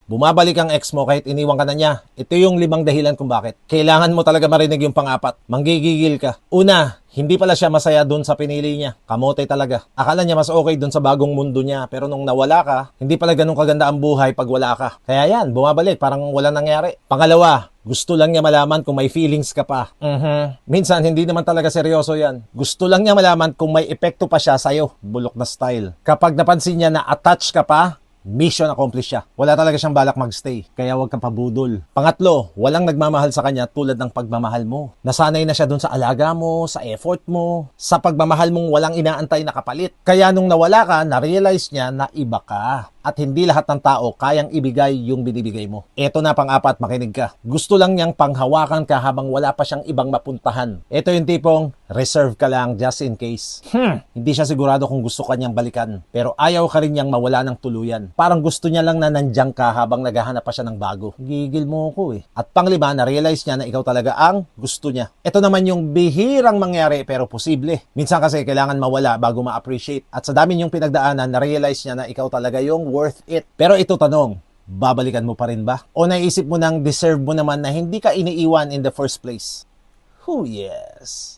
Bumabalik ang ex mo kahit iniwan ka na niya. Ito yung 5 dahilan kung bakit. Kailangan mo talaga marinig yung pang-4. Manggigigil ka. Una, hindi pala siya masaya dun sa pinili niya. Kamote talaga. Akala niya mas okay dun sa bagong mundo niya. Pero nung nawala ka, hindi pala ganun kaganda ang buhay pag wala ka. Kaya yan, bumabalik. Parang wala nangyari. Pangalawa, gusto lang niya malaman kung may feelings ka pa. Minsan, hindi naman talaga seryoso yan. Gusto lang niya malaman kung may epekto pa siya sa'yo. Bulok na style. Kapag napansin niya na attached ka pa, mission accomplished siya. Wala talaga siyang balak magstay. Kaya huwag kang pabudol. Pangatlo, walang nagmamahal sa kanya tulad ng pagmamahal mo. Nasanay na siya dun sa alaga mo, sa effort mo, sa pagmamahal mong walang inaantay na kapalit. Kaya nung nawala ka, na-realize niya na iba ka. At hindi lahat ng tao kayang ibigay yung binibigay mo. Eto na pang-4, makinig ka. Gusto lang niyang panghawakan ka habang wala pa siyang ibang mapuntahan. Eto yung tipong reserve ka lang just in case. Hindi siya sigurado kung gusto ka niyang balikan. Pero ayaw ka rin niyang mawala ng tuluyan. Parang gusto niya lang na nandiyan ka habang naghahanap pa siya ng bago. Gigil mo ko eh. At pang-5, na-realize niya na ikaw talaga ang gusto niya. Ito naman yung bihirang mangyari pero posible. Minsan kasi kailangan mawala bago ma-appreciate. At sa dami niyong pinagdaanan, na-realize niya na ikaw talaga yung worth it. Pero ito tanong, babalikan mo pa rin ba? O naisip mo nang deserve mo naman na hindi ka iniiwan in the first place? Oh yes.